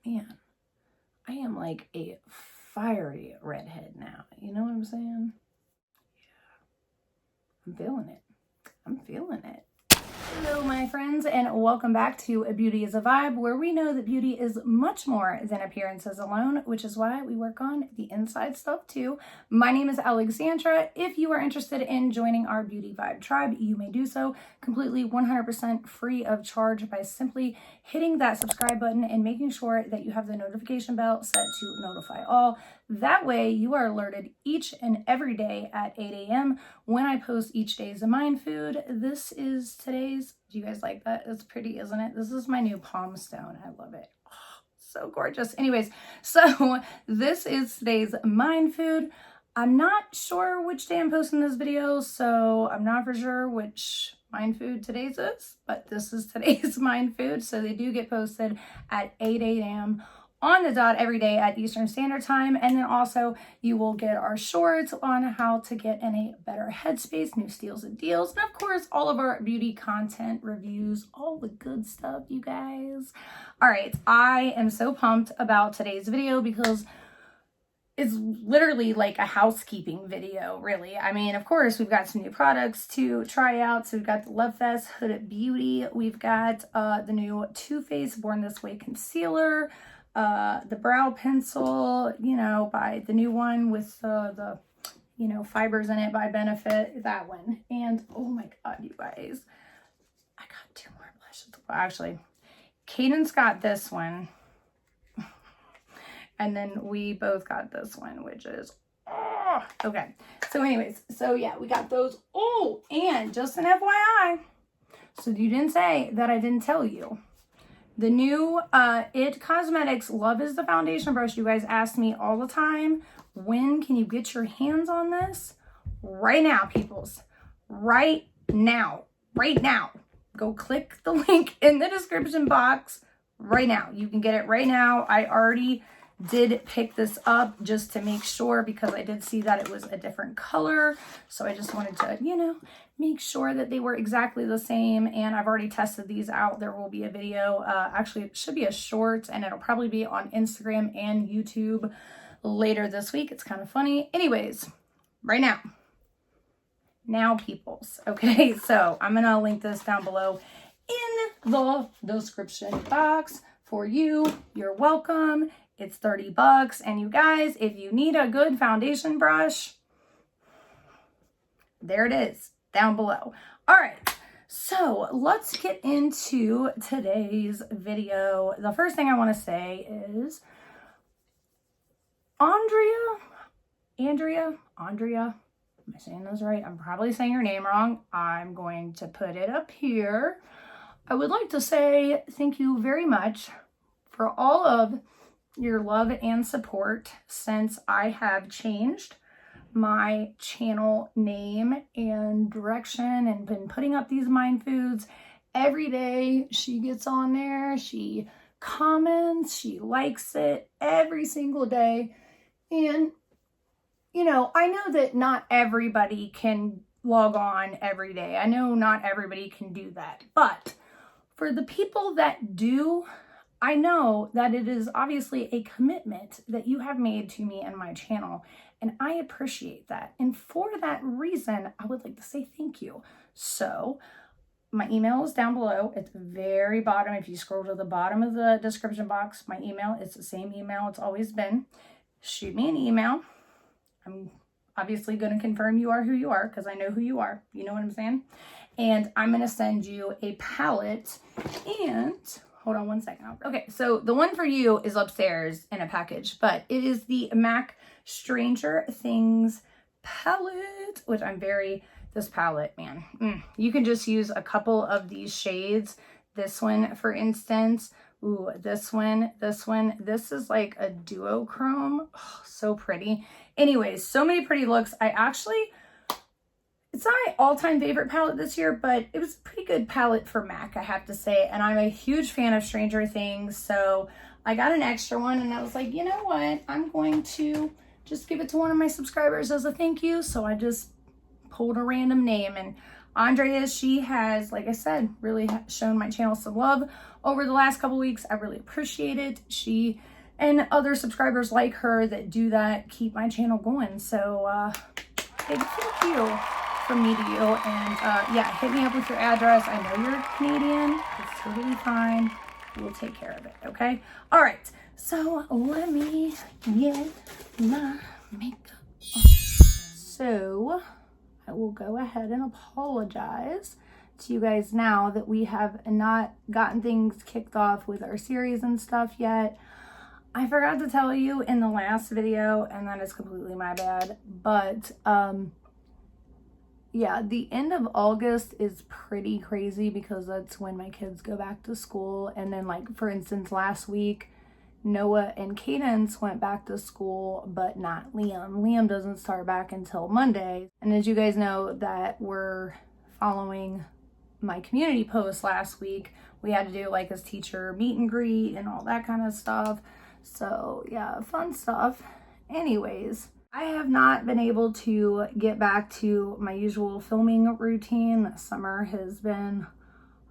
man, I am like a fiery redhead now. You know what I'm saying? Yeah. I'm feeling it. I'm feeling it. Hello, my friends, and welcome back to Beauty is a Vibe, where we know that beauty is much more than appearances alone, which is why we work on the inside stuff too. My name is Alexandra. If you are interested in joining our Beauty Vibe tribe, you may do so completely 100% free of charge by simply hitting that subscribe button and making sure that you have the notification bell set to notify all. That way you are alerted each and every day at 8 a.m. when I post each day's mind food. This is today's. Do you guys like that? It's pretty, isn't it? This is my new palm stone. I love it. Oh, so gorgeous. Anyways, so this is today's mind food. I'm not sure which day I'm posting this video, so I'm not for sure which mind food today's is, but this is today's mind food. So they do get posted at 8 a.m. on the dot every day at Eastern Standard Time. And then also you will get our shorts on how to get in a better headspace, new steals and deals, and of course all of our beauty content reviews, all the good stuff, you guys. All right, I am so pumped about today's video because it's literally like a housekeeping video, really. I mean, of course, we've got some new products to try out. So we've got the Love Fest Huda Beauty. We've got the new Too Faced Born This Way concealer, the brow pencil, you know, by the new one with the you know, fibers in it by Benefit, that one. And oh my god, you guys, I got two more blushes. Well, actually, Cadence got this one. And then we both got this one, which is, oh, okay. So anyways, so yeah, we got those. Oh, and just an FYI, so you didn't say that I didn't tell you. The new IT Cosmetics Love is the Foundation Brush. You guys ask me all the time, when can you get your hands on this? Right now, peoples. Right now. Right now. Go click the link in the description box right now. You can get it right now. I already did pick this up just to make sure because I did see that it was a different color. So I just wanted to, you know, make sure that they were exactly the same. And I've already tested these out. There will be a video. Actually, it should be a short and it'll probably be on Instagram and YouTube later this week. It's kind of funny. Anyways, right now. Now, peoples. Okay, so I'm going to link this down below in the description box for you. You're welcome. It's $30. And you guys, if you need a good foundation brush, there it is down below. All right, so let's get into today's video. The first thing I want to say is Andrea, am I saying this right? I'm probably saying your name wrong. I'm going to put it up here. I would like to say thank you very much for all of your love and support since I have changed my channel name and direction and been putting up these mind foods every day. She gets on there, she comments, she likes it every single day. And you know, I know that not everybody can log on every day. I know not everybody can do that, but for the people that do, I know that it is obviously a commitment that you have made to me and my channel, and I appreciate that. And for that reason, I would like to say thank you. So my email is down below at the very bottom. If you scroll to the bottom of the description box, my email, it's the same email it's always been. Shoot me an email. I'm obviously going to confirm you are who you are because I know who you are. You know what I'm saying? And I'm going to send you a palette and... hold on one second. Okay, so the one for you is upstairs in a package, but it is the MAC Stranger Things palette, which I'm very, this palette, man. You can just use a couple of these shades. This one, for instance. Ooh, this one. This is like a duochrome. Oh, so pretty. Anyways, so many pretty looks. It's not my all-time favorite palette this year, but it was a pretty good palette for MAC, I have to say. And I'm a huge fan of Stranger Things, so I got an extra one, and I was like, you know what? I'm going to just give it to one of my subscribers as a thank you. So I just pulled a random name, and Andrea, she has, like I said, really shown my channel some love over the last couple weeks. I really appreciate it. She and other subscribers like her that do that keep my channel going. So big thank you from me to you. And yeah, hit me up with your address. I know you're Canadian. It's totally fine. We'll take care of it, okay? All right, so let me get my makeup on. So I will go ahead and apologize to you guys now that we have not gotten things kicked off with our series and stuff yet. I forgot to tell you in the last video, and that is completely my bad, but yeah, the end of August is pretty crazy because that's when my kids go back to school. And then, like, for instance, last week, Noah and Cadence went back to school, but not Liam. Liam doesn't start back until Monday. And as you guys know that were following my community post last week, we had to do like his teacher meet and greet and all that kind of stuff. So yeah, fun stuff. Anyways, I have not been able to get back to my usual filming routine. This summer has been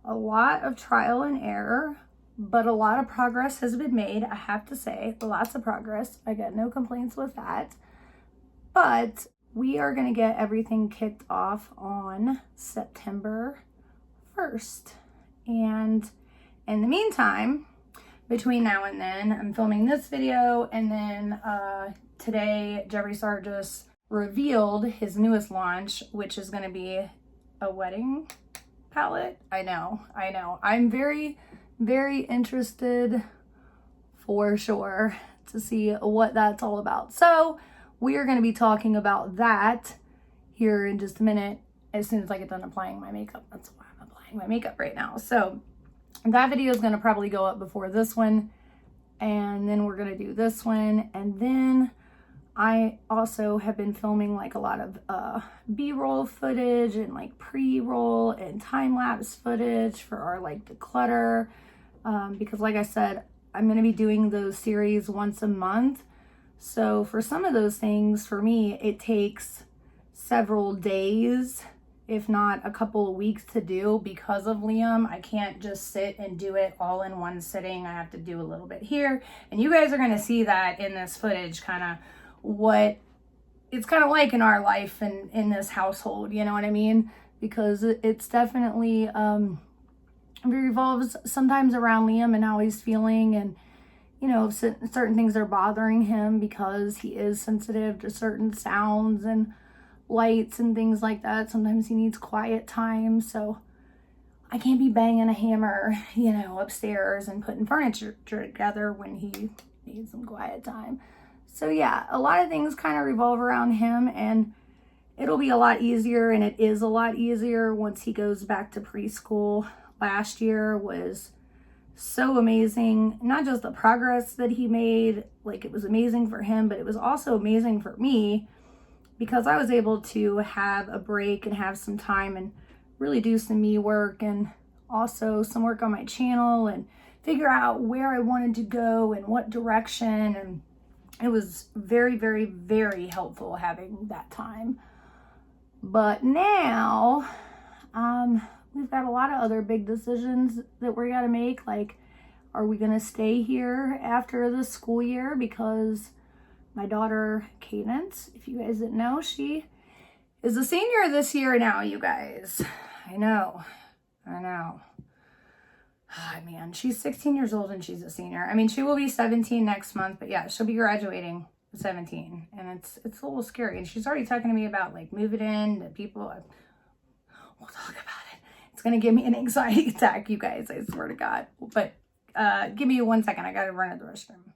a lot of trial and error, but a lot of progress has been made. I have to say, lots of progress. I got no complaints with that. But we are going to get everything kicked off on September 1st. And in the meantime, between now and then, I'm filming this video, and then today, Jeffree Star just revealed his newest launch, which is going to be a wedding palette. I know. I'm very, very interested for sure to see what that's all about. So we are going to be talking about that here in just a minute as soon as I get done applying my makeup. That's why I'm applying my makeup right now. So that video is going to probably go up before this one, and then we're going to do this one, and then I also have been filming like a lot of B-roll footage and like pre-roll and time-lapse footage for our like declutter, because like I said, I'm going to be doing those series once a month. So for some of those things, for me, it takes several days, if not a couple of weeks to do because of Liam. I can't just sit and do it all in one sitting. I have to do a little bit here. And you guys are going to see that in this footage, kind of what it's kind of like in our life and in this household, you know what I mean? Because it's definitely revolves sometimes around Liam and how he's feeling, and you know, certain things are bothering him because he is sensitive to certain sounds and lights and things like that. Sometimes he needs quiet time, so I can't be banging a hammer, you know, upstairs and putting furniture together when he needs some quiet time. So yeah, a lot of things kind of revolve around him, and it'll be a lot easier, and it is a lot easier once he goes back to preschool. Last year was so amazing. Not just the progress that he made, like it was amazing for him, but it was also amazing for me because I was able to have a break and have some time and really do some me work and also some work on my channel and figure out where I wanted to go and what direction, and it was very, very, very helpful having that time. But now, we've got a lot of other big decisions that we got to make. Like, are we going to stay here after the school year? Because my daughter, Cadence, if you guys didn't know, she is a senior this year now, you guys. I know. Oh, man, she's 16 years old and she's a senior. I mean, she will be 17 next month, but yeah, she'll be graduating at 17. And it's a little scary. And she's already talking to me about like moving in to people. We'll talk about it. It's going to give me an anxiety attack, you guys, I swear to God. But give me 1 second. I got to run to the restroom.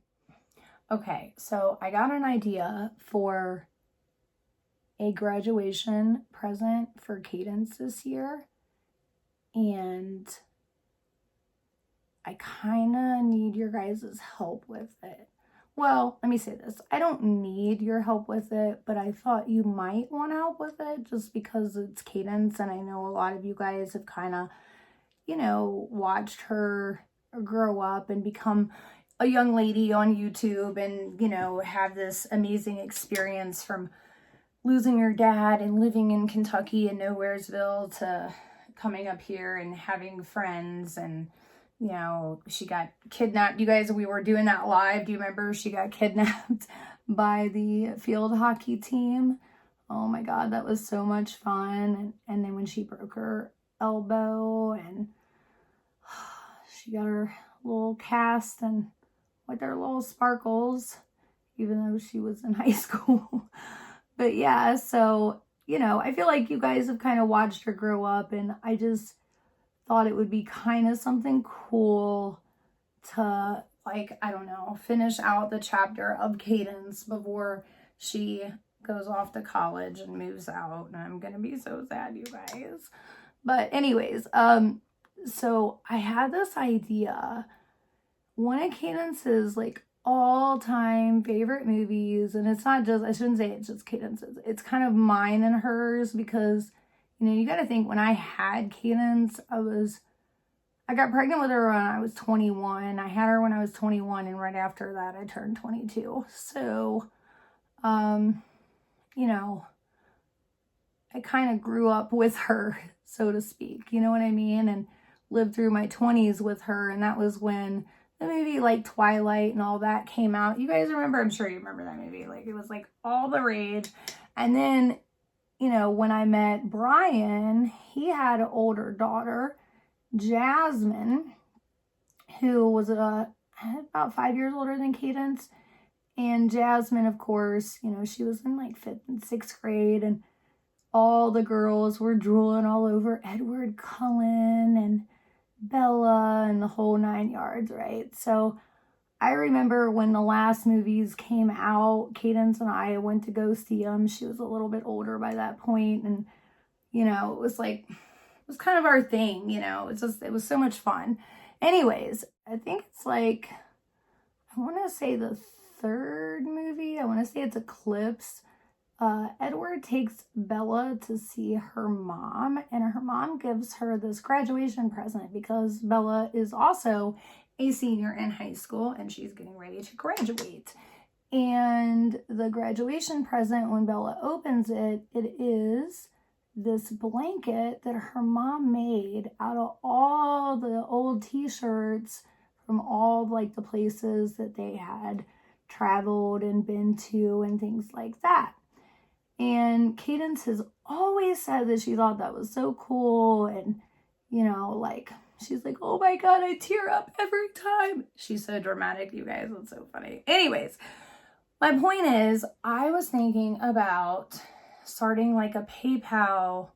Okay, so I got an idea for a graduation present for Cadence this year. And I kind of need your guys' help with it. Well, let me say this. I don't need your help with it, but I thought you might want to help with it just because it's Cadence, and I know a lot of you guys have kind of, you know, watched her grow up and become a young lady on YouTube and, you know, have this amazing experience from losing her dad and living in Kentucky and Nowheresville to coming up here and having friends and, you know, she got kidnapped. You guys, we were doing that live. Do you remember? She got kidnapped by the field hockey team. Oh my God, that was so much fun. And then when she broke her elbow and she got her little cast and with her little sparkles, even though she was in high school. But yeah, so, you know, I feel like you guys have kind of watched her grow up, and I just thought it would be kind of something cool to, like, I don't know, finish out the chapter of Cadence before she goes off to college and moves out. And I'm gonna be so sad, you guys. But anyways, so I had this idea. One of Cadence's like all-time favorite movies, and it's not just, I shouldn't say it's just Cadence's, it's kind of mine and hers, because, you know, you got to think, when I had Cadence, I got pregnant with her when I was 21. I had her when I was 21, and right after that I turned 22. So, you know, I kind of grew up with her, so to speak, you know what I mean? And lived through my 20s with her, and that was when the movie like Twilight and all that came out. You guys remember? I'm sure you remember that movie. Like, it was like all the rage. And then, you know, when I met Brian, he had an older daughter, Jasmine, who was about 5 years older than Cadence. And Jasmine, of course, you know, she was in like 5th and 6th grade, and all the girls were drooling all over Edward Cullen and Bella and the whole 9 yards, right? So I remember when the last movies came out, Cadence and I went to go see them. She was a little bit older by that point, and, you know, it was like, it was kind of our thing, you know. It was so much fun. Anyways, I think it's like, I want to say the 3rd movie. I want to say it's Eclipse. Edward takes Bella to see her mom, and her mom gives her this graduation present because Bella is also a senior in high school and she's getting ready to graduate. And the graduation present, when Bella opens it, it is this blanket that her mom made out of all the old t-shirts from all like the places that they had traveled and been to and things like that. And Cadence has always said that she thought that was so cool, and, you know, like, she's like, oh my God, I tear up every time. She's so dramatic, you guys. It's so funny. Anyways, my point is, I was thinking about starting like a PayPal,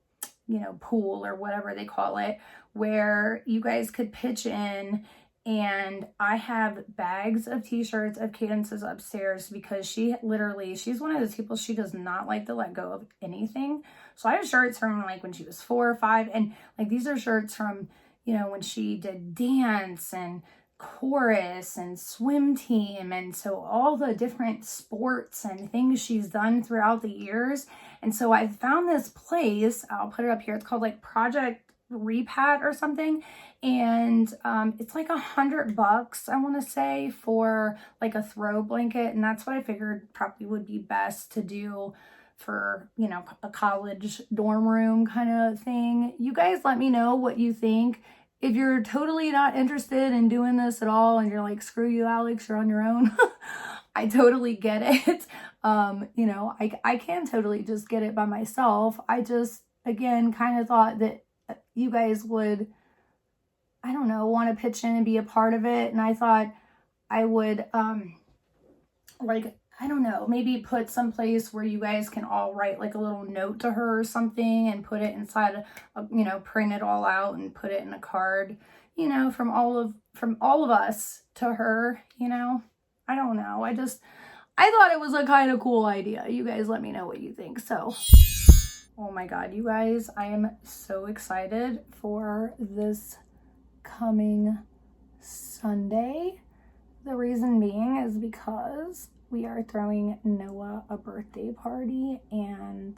you know, pool or whatever they call it, where you guys could pitch in. And I have bags of t-shirts of Cadence's upstairs, because she's one of those people, she does not like to let go of anything. So I have shirts from like when she was 4 or 5. And like, these are shirts from, you know, when she did dance and chorus and swim team. And so all the different sports and things she's done throughout the years. And so I found this place, I'll put it up here. It's called like Project Repat or something, and it's like $100, I want to say, for like a throw blanket. And that's what I figured probably would be best to do for, you know, a college dorm room kind of thing. You guys let me know what you think. If you're totally not interested in doing this at all and you're like, screw you, Alex, you're on your own, I totally get it. You know, I can totally just get it by myself. I just, again, kind of thought that you guys would, I don't know, want to pitch in and be a part of it. And I thought I would, like, I don't know, maybe put someplace where you guys can all write like a little note to her or something and put it inside, you know, print it all out and put it in a card, you know, from all of us to her, you know. I don't know. I thought it was a kind of cool idea. You guys let me know what you think. So, oh my God, you guys, I am so excited for this coming Sunday. The reason being is because we are throwing Noah a birthday party, and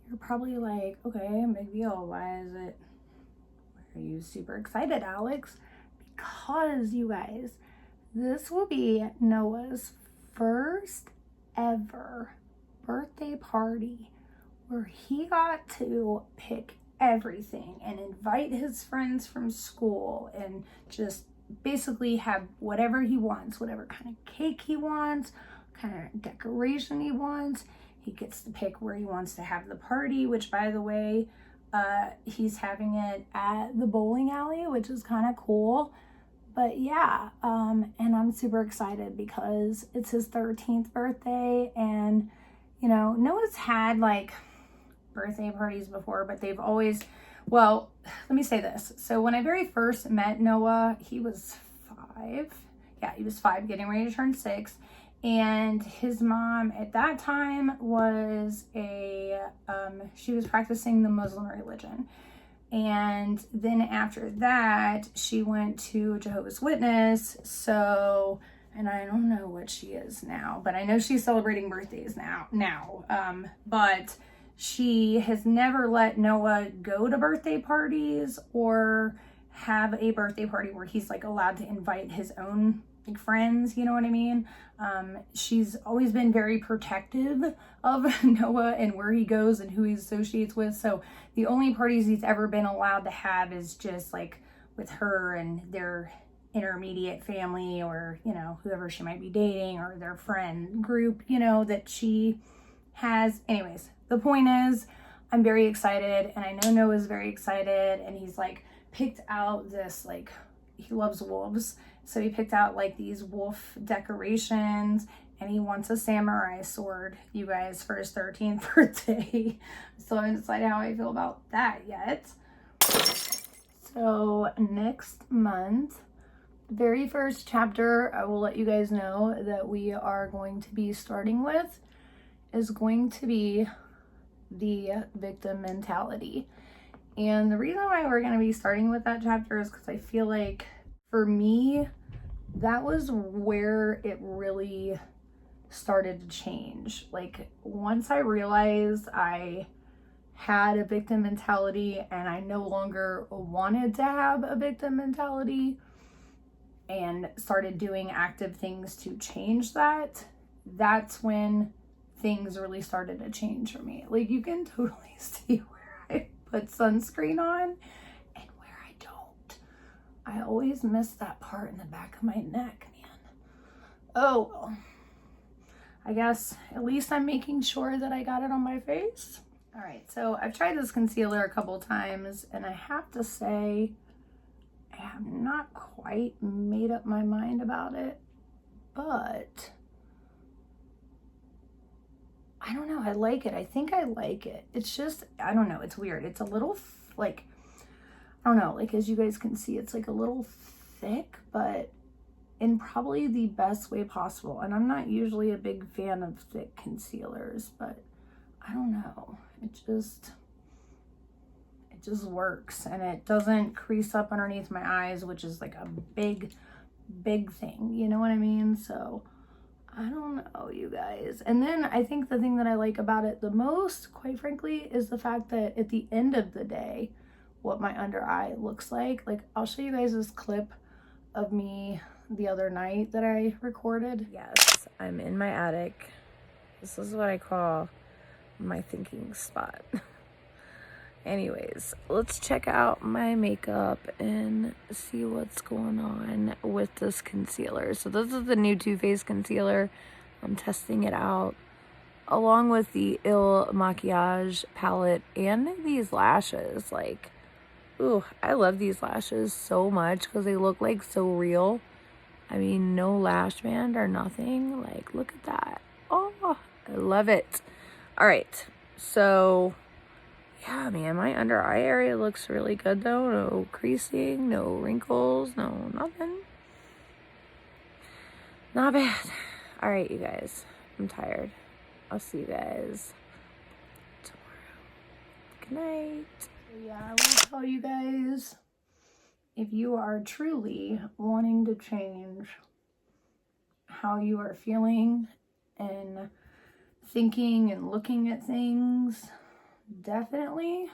you're probably like, okay, big deal. Why are you super excited, Alex? Because, you guys, this will be Noah's first ever birthday party where he got to pick everything and invite his friends from school and just basically have whatever he wants, whatever kind of cake he wants, kind of decoration he wants. He gets to pick where he wants to have the party, which, by the way, he's having it at the bowling alley, which is kind of cool. But yeah, and I'm super excited because it's his 13th birthday, and you know, Noah's had like birthday parties before, but they've always, well, let me say this. So when I very first met Noah, he was 5. Yeah, he was 5, getting ready to turn 6. And his mom at that time was she was practicing the Muslim religion. And then after that, she went to Jehovah's Witness. So, and I don't know what she is now, but I know she's celebrating birthdays now. But she has never let Noah go to birthday parties or have a birthday party where he's like allowed to invite his own like friends, you know what I mean? She's always been very protective of Noah and where he goes and who he associates with. So the only parties he's ever been allowed to have is just like with her and their intermediate family, or, you know, whoever she might be dating, or their friend group, you know, that she has. Anyways, the point is, I'm very excited, and I know Noah's very excited, and he's like picked out this, like, he loves wolves, so he picked out like these wolf decorations, and he wants a samurai sword, you guys, for his 13th birthday. So I haven't decided how I feel about that yet. So next month, very first chapter I will let you guys know that we are going to be starting with is going to be the victim mentality. And the reason why we're going to be starting with that chapter is because I feel like for me, that was where it really started to change. Like, once I realized I had a victim mentality and I no longer wanted to have a victim mentality, and started doing active things to change that, that's when things really started to change for me. Like, you can totally see where I put sunscreen on and where I don't. I always miss that part in the back of my neck, man. Oh, well. I guess at least I'm making sure that I got it on my face. All right, so I've tried this concealer a couple times, and I have to say, I have not quite made up my mind about it, but I don't know. I like it. I think I like it. It's just, I don't know. It's weird. It's a little like, I don't know, like as you guys can see, it's like a little thick, but in probably the best way possible. And I'm not usually a big fan of thick concealers, but I don't know. It just works, and it doesn't crease up underneath my eyes, which is like a big thing, you know what I mean? So I don't know, you guys. And then I think the thing that I like about it the most, quite frankly, is the fact that at the end of the day, what my under eye looks like I'll show you guys this clip of me the other night that I recorded. Yes, I'm in my attic. This is what I call my thinking spot. Anyways, let's check out my makeup and see what's going on with this concealer. So this is the new Too Faced concealer. I'm testing it out along with the Il Maquillage palette and these lashes. Like, ooh, I love these lashes so much because they look like so real. I mean, no lash band or nothing. Like, look at that. Oh, I love it. All right, so yeah, man, my under eye area looks really good though. No creasing, no wrinkles, no nothing. Not bad. All right, you guys, I'm tired. I'll see you guys tomorrow. Good night. Yeah, I will tell you guys, if you are truly wanting to change how you are feeling and thinking and looking at things, definitely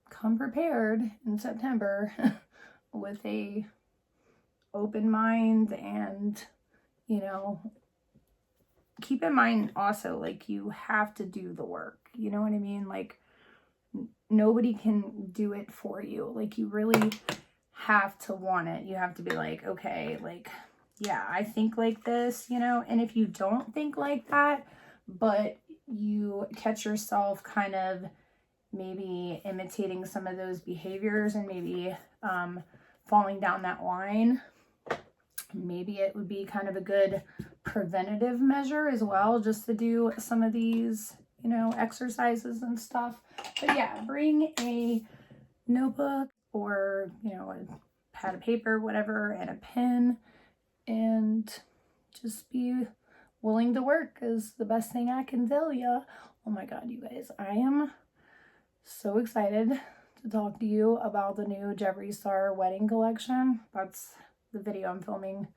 come prepared in September with a open mind, and, you know, keep in mind also, like, you have to do the work, you know what I mean? Like, nobody can do it for you. Like, you really have to want it. You have to be like, okay, like, yeah, I think like this, you know. And if you don't think like that, but you catch yourself kind of maybe imitating some of those behaviors and maybe falling down that line, maybe it would be kind of a good preventative measure as well, just to do some of these, you know, exercises and stuff. But yeah, bring a notebook or, you know, a pad of paper, whatever, and a pen, and just be willing to work is the best thing I can tell you. Oh my God, you guys, I am so excited to talk to you about the new Jeffree Star wedding collection. That's the video I'm filming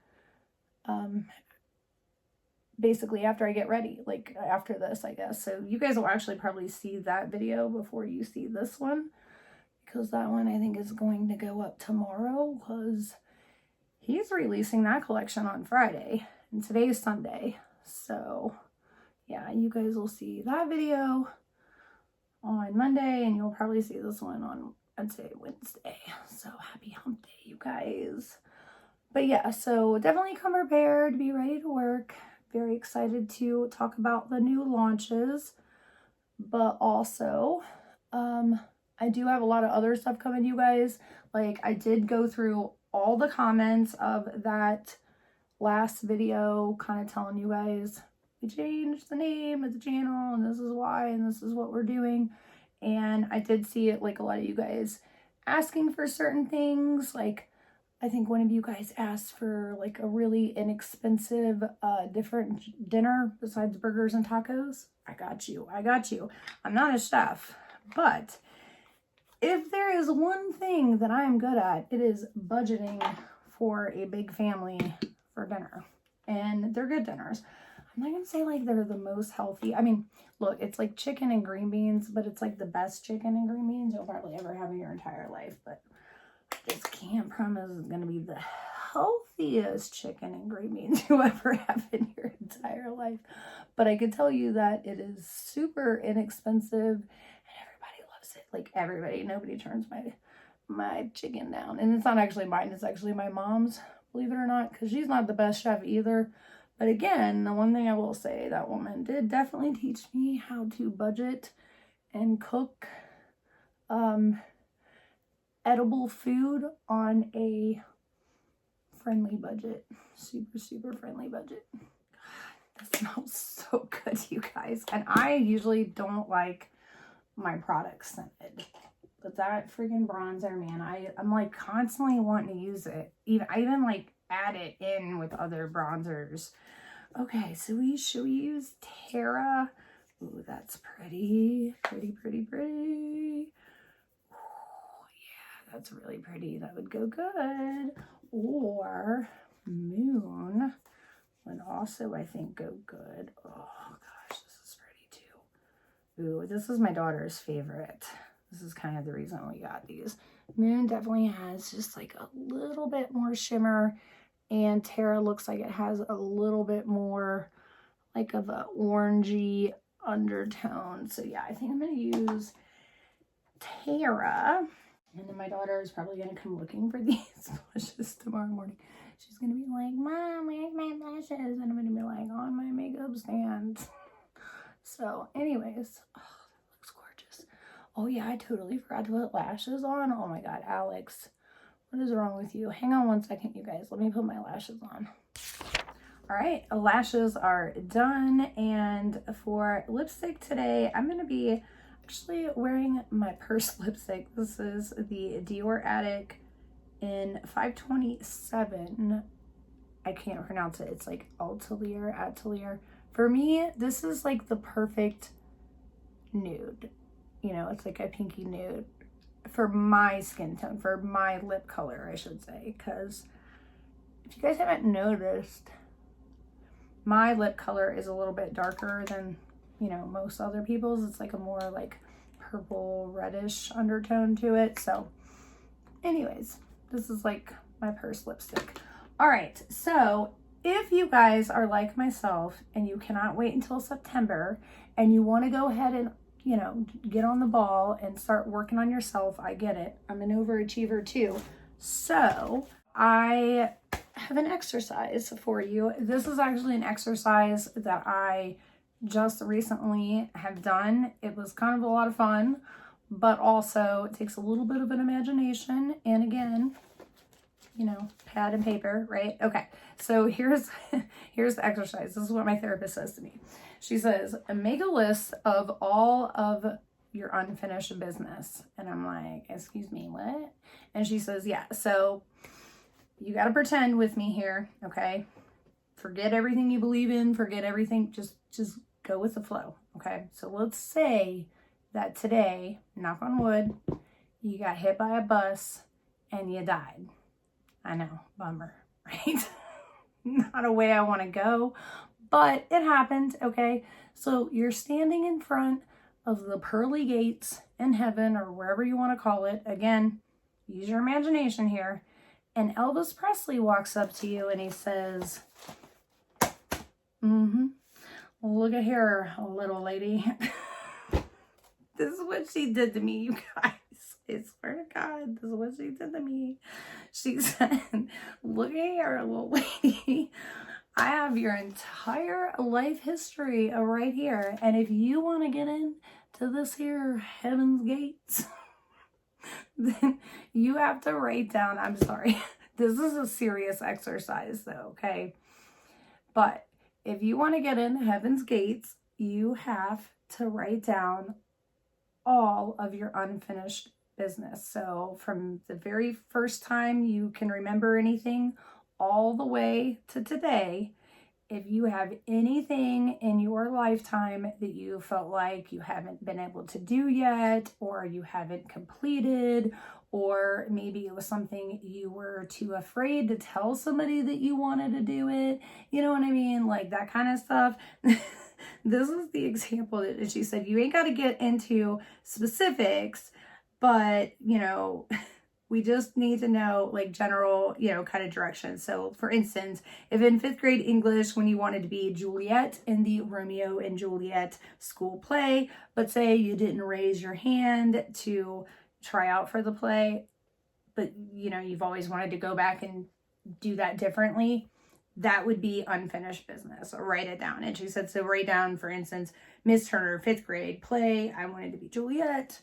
basically after I get ready, like after this, I guess. So you guys will actually probably see that video before you see this one, because that one I think is going to go up tomorrow, because he's releasing that collection on Friday and today's Sunday. So yeah, you guys will see that video on Monday, and you'll probably see this one on, I'd say, Wednesday. So happy hump day, you guys. But yeah, so definitely come prepared, be ready to work. Very excited to talk about the new launches, but also I do have a lot of other stuff coming, you guys. Like, I did go through all the comments of that last video, kind of telling you guys we changed the name of the channel and this is why and this is what we're doing. And I did see it, like, a lot of you guys asking for certain things. Like, I think one of you guys asked for like a really inexpensive different dinner besides burgers and tacos. I got you. I'm not a chef, but if there is one thing that I'm good at, it is budgeting for a big family for dinner. And they're good dinners. I'm not gonna say like they're the most healthy. I mean, look, it's like chicken and green beans, but it's like the best chicken and green beans you'll probably ever have in your entire life. But I just can't promise it's gonna be the healthiest chicken and green beans you ever have in your entire life. But I can tell you that it is super inexpensive and everybody loves it. Like, everybody, nobody turns my chicken down. And it's not actually mine, it's actually my mom's, believe it or not, because she's not the best chef either. But again, the one thing I will say, that woman did definitely teach me how to budget and cook edible food on a friendly budget. Super friendly budget. God, that smells so good, you guys. And I usually don't like my products scented. But that freaking bronzer, man, I'm like constantly wanting to use it. I even like add it in with other bronzers. Okay, so should we use Terra? Ooh, that's pretty. That's really pretty. That would go good. Or Moone would also, I think, go good. Oh gosh, this is pretty too. Ooh, this is my daughter's favorite. This is kind of the reason we got these. Moone definitely has just like a little bit more shimmer, and Terra looks like it has a little bit more like of a orangey undertone. So yeah, I think I'm gonna use Terra. And then my daughter is probably going to come looking for these blushes tomorrow morning. She's going to be like, Mom, where's my blushes? And I'm going to be like, on my makeup stand. So anyways, oh, that looks gorgeous. Oh yeah, I totally forgot to put lashes on. Oh my God, Alex, what is wrong with you? Hang on one second, you guys. Let me put my lashes on. All right, lashes are done. And for lipstick today, I'm going to be actually wearing my purse lipstick. This is the Dior Addict in 527. I can't pronounce it. It's like Atelier. For me, this is like the perfect nude. You know, it's like a pinky nude for my skin tone, for my lip color, I should say. Because if you guys haven't noticed, my lip color is a little bit darker than, you know, most other people's. It's like a more like purple reddish undertone to it. So anyways, this is like my purse lipstick. All right, so if you guys are like myself and you cannot wait until September and you want to go ahead and, you know, get on the ball and start working on yourself. I get it. I'm an overachiever too. So I have an exercise for you. This is actually an exercise that I just recently have done. It was kind of a lot of fun, but also it takes a little bit of an imagination. And again, you know, pad and paper, right? Okay, so here's the exercise. This is what my therapist says to me. She says, make a list of all of your unfinished business. And I'm like, excuse me, what? And she says, yeah, so you got to pretend with me here, okay? Forget everything you believe in, forget everything, just go with the flow, okay? So let's say that today, knock on wood, you got hit by a bus and you died. I know, bummer, right? Not a way I want to go, but it happened, okay? So you're standing in front of the pearly gates in heaven, or wherever you want to call it. Again, use your imagination here. And Elvis Presley walks up to you and he says, look at here, little lady. This is what she did to me, you guys. I swear to God, this is what she did to me. She said, look at here, little lady. I have your entire life history right here. And if you want to get into this here heaven's gates, then you have to write down, I'm sorry, this is a serious exercise though, okay? But if you want to get into heaven's gates, you have to write down all of your unfinished business. So from the very first time you can remember anything all the way to today, if you have anything in your lifetime that you felt like you haven't been able to do yet, or you haven't completed, or maybe it was something you were too afraid to tell somebody that you wanted to do it, you know what I mean? Like that kind of stuff. This is the example that she said, you ain't got to get into specifics, but, you know, we just need to know like general, you know, kind of direction. So for instance, if in 5th grade English, when you wanted to be Juliet in the Romeo and Juliet school play, but say you didn't raise your hand to try out for the play, but you know, you've always wanted to go back and do that differently, that would be unfinished business. So write it down. And she said, so write down, for instance, Miss Turner, 5th grade play, I wanted to be Juliet,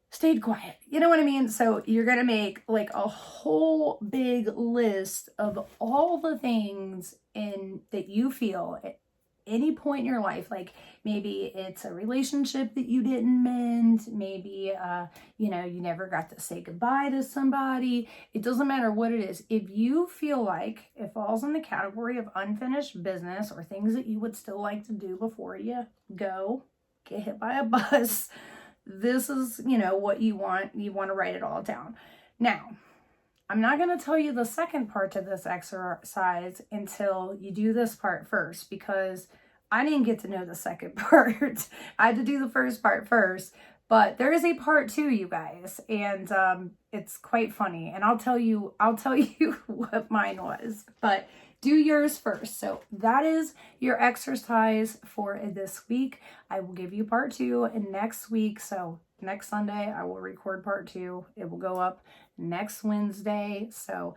stayed quiet. You know what I mean? So you're going to make like a whole big list of all the things that you feel at any point in your life. Like maybe it's a relationship that you didn't mend. Maybe, you know, you never got to say goodbye to somebody. It doesn't matter what it is. If you feel like it falls in the category of unfinished business or things that you would still like to do before you go get hit by a bus, this is, you know, what you want. You want to write it all down. Now, I'm not going to tell you the second part to this exercise until you do this part first, because I didn't get to know the second part. I had to do the first part first, but there is a part 2, you guys, and it's quite funny. And I'll tell you what mine was, but do yours first. So that is your exercise for this week. I will give you part 2 next week. So next Sunday, I will record part 2. It will go up next Wednesday. So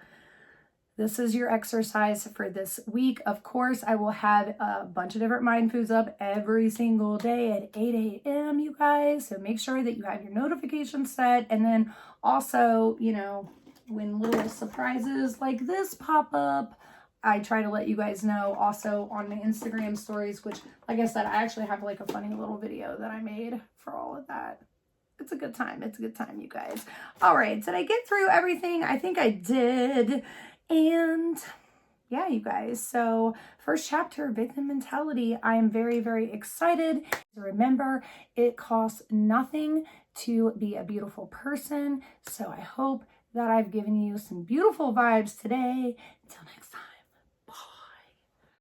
this is your exercise for this week. Of course, I will have a bunch of different mind foods up every single day at 8 a.m., you guys. So make sure that you have your notifications set. And then also, you know, when little surprises like this pop up, I try to let you guys know also on my Instagram stories, which, like I said, I actually have like a funny little video that I made for all of that. It's a good time. It's a good time, you guys. All right. Did I get through everything? I think I did. And yeah, you guys. So first chapter, victim mentality. I am very, very excited. Remember, it costs nothing to be a beautiful person. So I hope that I've given you some beautiful vibes today. Until next time.